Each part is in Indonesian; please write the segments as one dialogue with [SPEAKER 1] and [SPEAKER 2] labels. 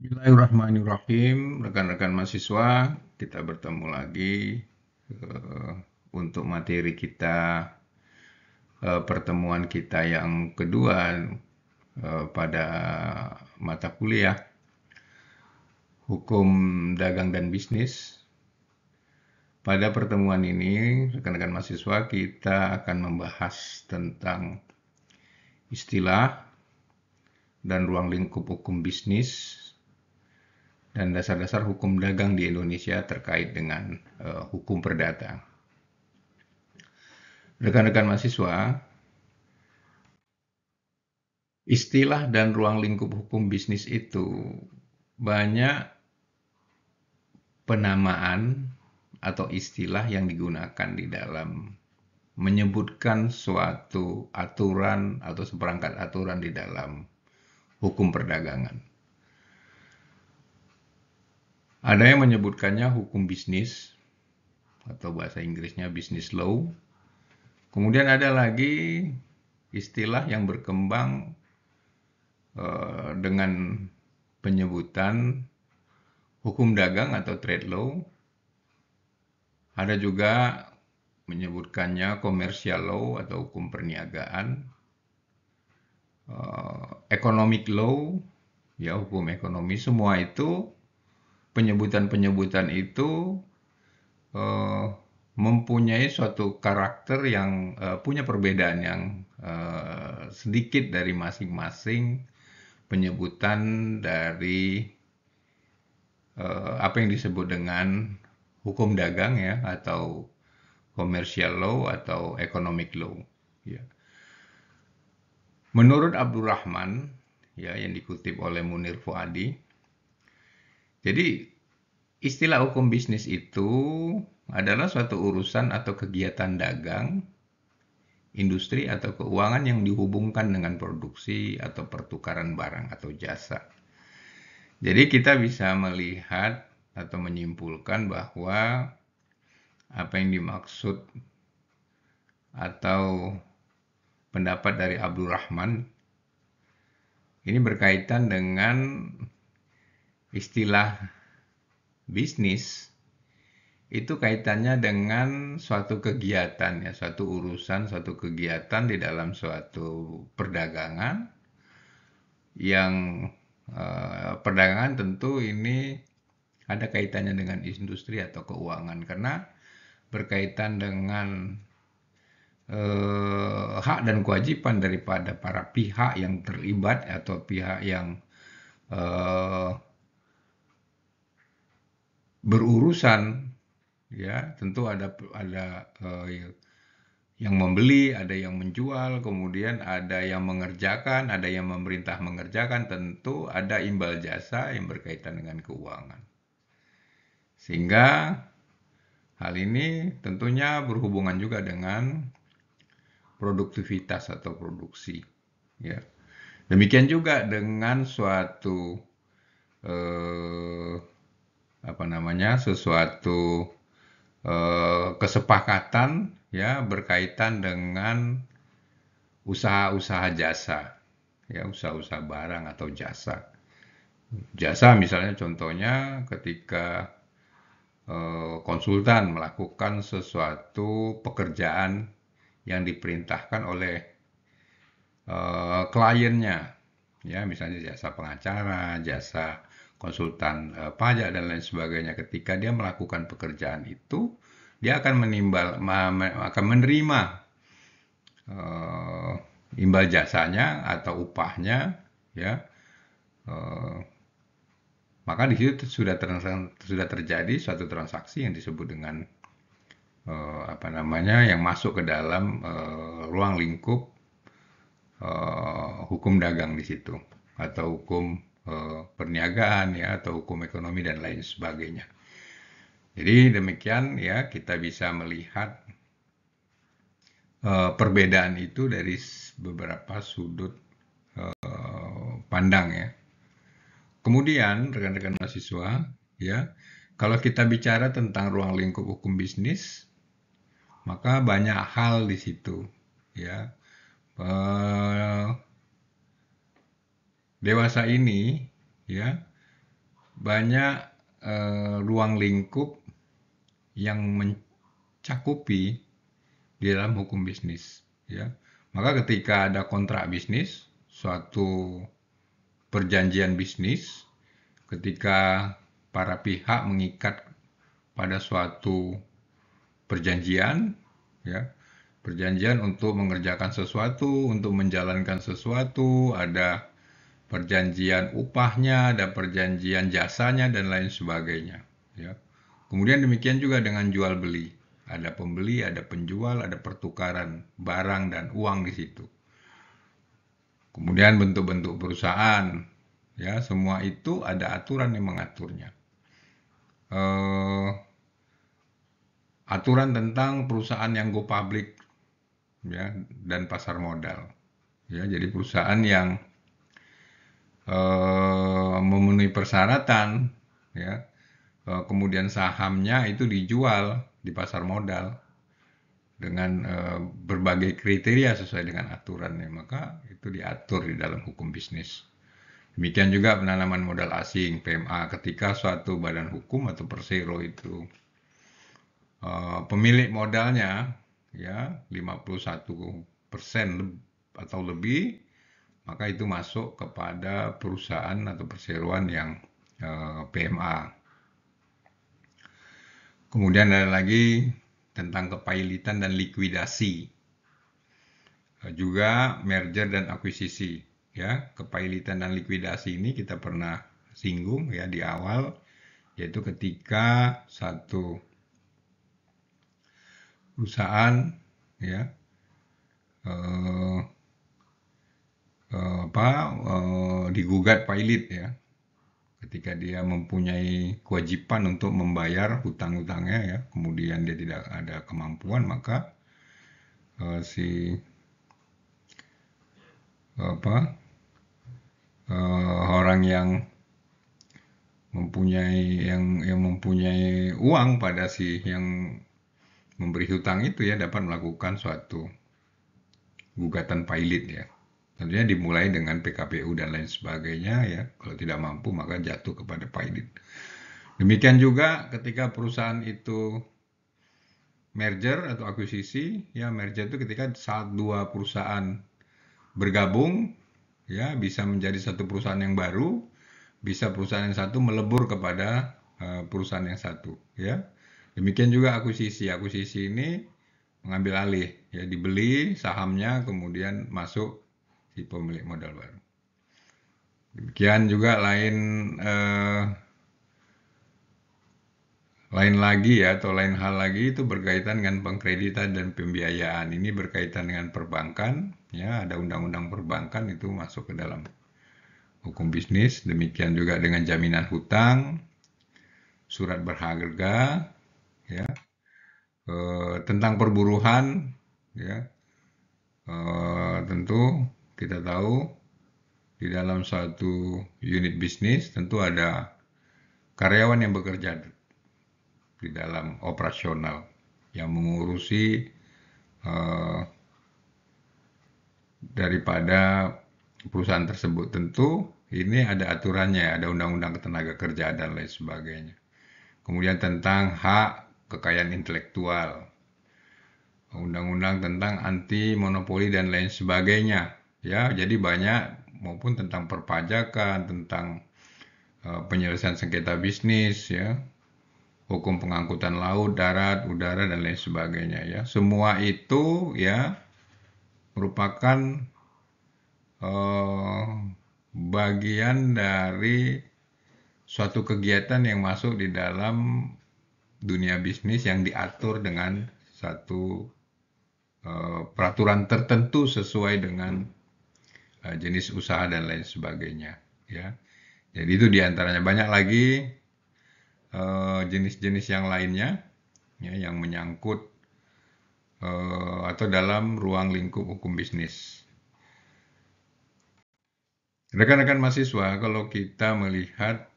[SPEAKER 1] Bismillahirrahmanirrahim, rekan-rekan mahasiswa, kita bertemu lagi untuk materi kita, pertemuan kita yang kedua pada mata kuliah Hukum Dagang dan Bisnis. Pada pertemuan ini, rekan-rekan mahasiswa, kita akan membahas tentang istilah dan ruang lingkup hukum bisnis dan dasar-dasar hukum dagang di Indonesia terkait dengan hukum perdata. Rekan-rekan mahasiswa, istilah dan ruang lingkup hukum bisnis itu banyak penamaan atau istilah yang digunakan di dalam menyebutkan suatu aturan atau seperangkat aturan di dalam hukum perdagangan. Ada yang menyebutkannya hukum bisnis atau bahasa Inggrisnya business law. Kemudian ada lagi istilah yang berkembang dengan penyebutan hukum dagang atau trade law. Ada juga menyebutkannya commercial law atau hukum perniagaan, economic law, ya hukum ekonomi. Semua itu penyebutan-penyebutan itu mempunyai suatu karakter yang punya perbedaan yang sedikit dari masing-masing penyebutan dari apa yang disebut dengan hukum dagang ya atau commercial law atau economic law. Ya. Menurut Abdurrahman, ya yang dikutip oleh Munir Fuadi, jadi istilah hukum bisnis itu adalah suatu urusan atau kegiatan dagang, industri atau keuangan yang dihubungkan dengan produksi atau pertukaran barang atau jasa. Jadi kita bisa melihat atau menyimpulkan bahwa apa yang dimaksud atau pendapat dari Abdurrahman ini berkaitan dengan istilah bisnis itu kaitannya dengan suatu kegiatan ya, suatu urusan, suatu kegiatan di dalam suatu perdagangan yang perdagangan tentu ini ada kaitannya dengan industri atau keuangan karena berkaitan dengan hak dan kewajiban daripada para pihak yang terlibat atau pihak yang berurusan ya tentu ada yang membeli, ada yang menjual, kemudian ada yang mengerjakan, ada yang memerintah mengerjakan, tentu ada imbal jasa yang berkaitan dengan keuangan. Sehingga hal ini tentunya berhubungan juga dengan produktivitas atau produksi. Ya. Demikian juga dengan suatu sesuatu kesepakatan ya berkaitan dengan usaha-usaha jasa, ya usaha-usaha barang atau jasa. Jasa misalnya contohnya ketika konsultan melakukan sesuatu pekerjaan yang diperintahkan oleh kliennya, ya misalnya jasa pengacara, jasa konsultan pajak dan lain sebagainya. Ketika dia melakukan pekerjaan itu, dia akan menerima imbal jasanya atau upahnya, ya. Maka di situ sudah terjadi suatu transaksi yang disebut dengan yang masuk ke dalam ruang lingkup hukum dagang di situ atau hukum perniagaan ya atau hukum ekonomi dan lain sebagainya. Jadi demikian ya kita bisa melihat perbedaan itu dari beberapa sudut pandang ya. Kemudian rekan-rekan mahasiswa ya, kalau kita bicara tentang ruang lingkup hukum bisnis, maka banyak hal di situ ya. Dewasa ini ya banyak ruang lingkup yang mencakupi di dalam hukum bisnis, ya. Maka ketika ada kontrak bisnis, suatu perjanjian bisnis, ketika para pihak mengikat pada suatu perjanjian, ya, perjanjian untuk mengerjakan sesuatu, untuk menjalankan sesuatu, ada perjanjian upahnya, ada perjanjian jasanya, dan lain sebagainya. Ya. Kemudian demikian juga dengan jual beli. Ada pembeli, ada penjual, ada pertukaran barang dan uang di situ. Kemudian bentuk-bentuk perusahaan, ya semua itu ada aturan yang mengaturnya. Aturan tentang perusahaan yang go public, ya, dan pasar modal. Ya, jadi perusahaan yang memenuhi persyaratan, ya, kemudian sahamnya itu dijual di pasar modal dengan berbagai kriteria sesuai dengan aturannya, maka itu diatur di dalam hukum bisnis. Demikian juga penanaman modal asing (PMA) ketika suatu badan hukum atau persero itu pemilik modalnya ya 51% atau lebih, maka itu masuk kepada perusahaan atau perseroan yang PMA. Kemudian ada lagi tentang kepailitan dan likuidasi. Juga merger dan akuisisi. Ya, kepailitan dan likuidasi ini kita pernah singgung ya di awal, yaitu ketika satu perusahaan ya digugat pailit ya, ketika dia mempunyai kewajiban untuk membayar hutang-hutangnya ya, kemudian dia tidak ada kemampuan, maka si orang yang mempunyai uang pada si yang memberi hutang itu ya dapat melakukan suatu gugatan pailit ya. Tentunya dimulai dengan PKPU dan lain sebagainya ya. Kalau tidak mampu maka jatuh kepada pailit. Demikian juga ketika perusahaan itu merger atau akuisisi, ya merger itu ketika saat dua perusahaan bergabung, ya bisa menjadi satu perusahaan yang baru, bisa perusahaan yang satu melebur kepada perusahaan yang satu, ya. Demikian juga akuisisi. Akuisisi ini mengambil alih, ya dibeli sahamnya, kemudian masuk si pemilik modal baru. Demikian juga lain lagi ya, atau lain hal lagi itu berkaitan dengan pengkreditan dan pembiayaan. Ini berkaitan dengan perbankan, ya ada undang-undang perbankan itu masuk ke dalam hukum bisnis. Demikian juga dengan jaminan hutang, surat berharga, ya tentang perburuhan, ya tentu kita tahu di dalam suatu unit bisnis tentu ada karyawan yang bekerja di dalam operasional yang mengurusi daripada perusahaan tersebut. Tentu ini ada aturannya, ada undang-undang ketenaga kerjaan dan lain sebagainya. Kemudian tentang hak kekayaan intelektual, undang-undang tentang anti monopoli dan lain sebagainya. Ya, jadi banyak, maupun tentang perpajakan, tentang penyelesaian sengketa bisnis, ya, hukum pengangkutan laut, darat, udara dan lain sebagainya. Ya, semua itu ya merupakan bagian dari suatu kegiatan yang masuk di dalam dunia bisnis yang diatur dengan satu peraturan tertentu sesuai dengan jenis usaha dan lain sebagainya. Ya, jadi itu diantaranya. Banyak lagi jenis-jenis yang lainnya ya, yang menyangkut atau dalam ruang lingkup hukum bisnis. Rekan-rekan mahasiswa, kalau kita melihat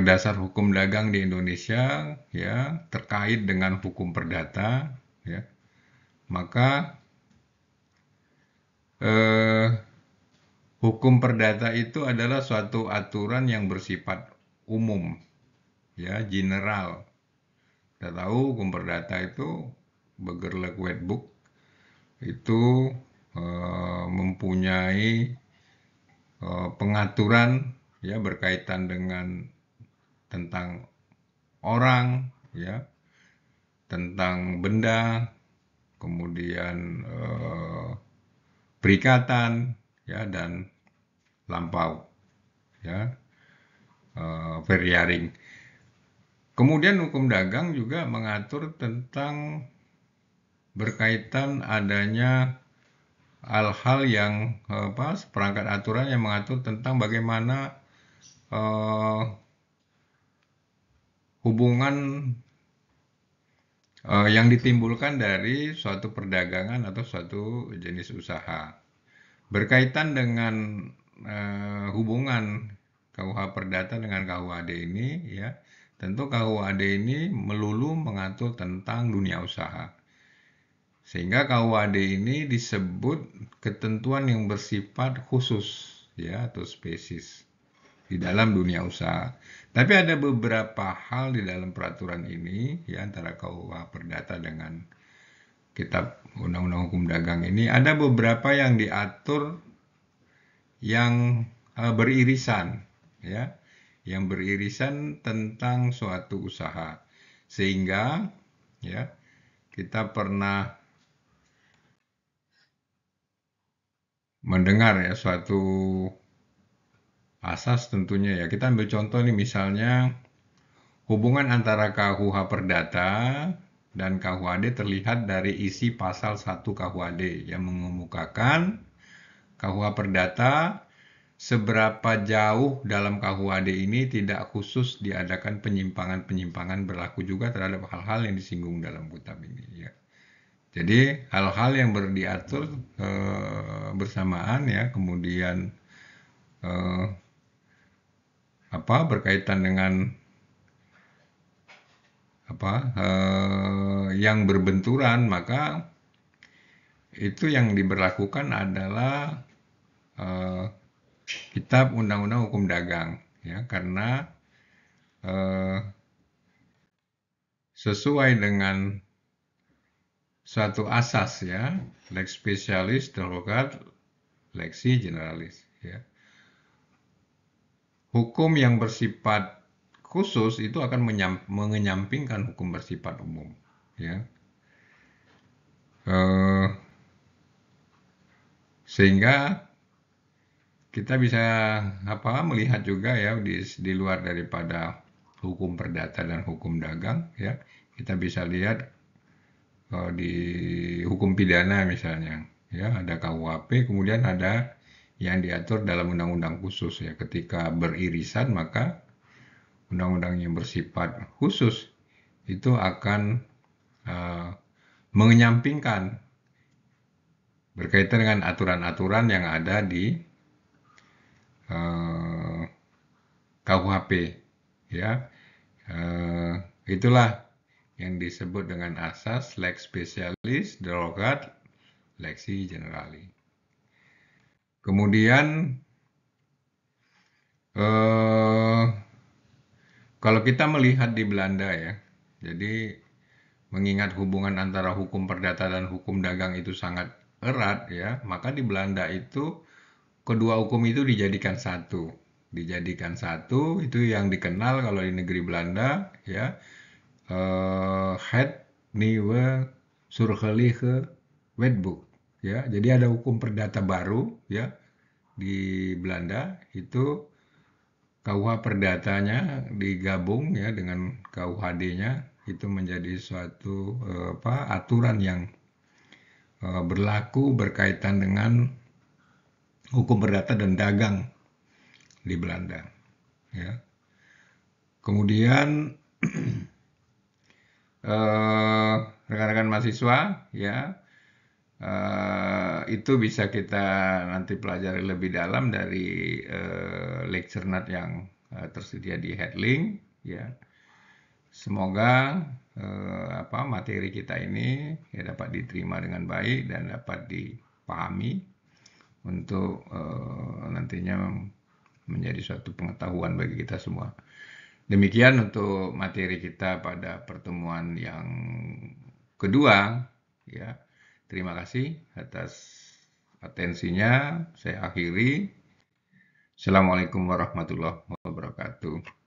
[SPEAKER 1] dasar hukum dagang di Indonesia ya terkait dengan hukum perdata ya, maka Hukum perdata itu adalah suatu aturan yang bersifat umum, ya, general. Kita tahu hukum perdata itu Burgerlijk Wetboek itu mempunyai pengaturan ya berkaitan dengan tentang orang, ya, tentang benda, kemudian perikatan, ya, dan lampau, ya, verjaring. Kemudian hukum dagang juga mengatur tentang berkaitan adanya hal-hal yang seperangkat aturan yang mengatur tentang bagaimana hubungan yang ditimbulkan dari suatu perdagangan atau suatu jenis usaha. Berkaitan dengan hubungan KUH Perdata dengan KUHD ini, ya, tentu KUHD ini melulu mengatur tentang dunia usaha. Sehingga KUHD ini disebut ketentuan yang bersifat khusus, ya, atau spesies di dalam dunia usaha. Tapi ada beberapa hal di dalam peraturan ini, ya, antara KUH Perdata dengan Kitab Undang-Undang Hukum Dagang ini, ada beberapa yang diatur yang beririsan, ya, yang beririsan tentang suatu usaha. Sehingga, ya, kita pernah mendengar ya suatu asas tentunya, ya. Kita ambil contoh nih, misalnya hubungan antara KUH Perdata dan KUHD terlihat dari isi pasal 1 KUHD yang mengemukakan KUH Perdata seberapa jauh dalam KUHD ini tidak khusus diadakan penyimpangan-penyimpangan berlaku juga terhadap hal-hal yang disinggung dalam kitab ini, ya. Jadi hal-hal yang diatur bersamaan, ya, kemudian berkaitan dengan yang berbenturan, maka itu yang diberlakukan adalah Kitab Undang-Undang Hukum Dagang, ya, karena sesuai dengan suatu asas, ya, lex specialis derogat lexi generalis, ya. Hukum yang bersifat khusus itu akan mengenyampingkan hukum bersifat umum, ya. Sehingga kita bisa melihat juga, ya, di luar daripada hukum perdata dan hukum dagang, ya, kita bisa lihat di hukum pidana misalnya, ya, ada KUHP, kemudian ada yang diatur dalam undang-undang khusus, ya. Ketika beririsan, maka undang-undang yang bersifat khusus itu akan mengenyampingkan berkaitan dengan aturan-aturan yang ada di KUHP, ya. Itulah yang disebut dengan asas lex specialis derogat lexi generali. Kemudian kalau kita melihat di Belanda, ya, jadi mengingat hubungan antara hukum perdata dan hukum dagang itu sangat erat, ya, maka di Belanda itu kedua hukum itu dijadikan satu. Dijadikan satu itu yang dikenal kalau di negeri Belanda, ya, Het Nieuwe Burgerlijk Wetboek, ya. Jadi ada hukum perdata baru, ya, di Belanda itu. KUH perdatanya digabung, ya, dengan KUHD-nya itu menjadi suatu aturan yang berlaku berkaitan dengan hukum perdata dan dagang di Belanda, ya. Kemudian rekan-rekan mahasiswa, ya, itu bisa kita nanti pelajari lebih dalam dari lecture note yang tersedia di headlink, ya. Semoga materi kita ini, ya, dapat diterima dengan baik dan dapat dipahami untuk nanti nantinya menjadi suatu pengetahuan bagi kita semua. Demikian untuk materi kita pada pertemuan yang kedua, ya. Terima kasih atas atensinya. Saya akhiri. Assalamualaikum warahmatullahi wabarakatuh.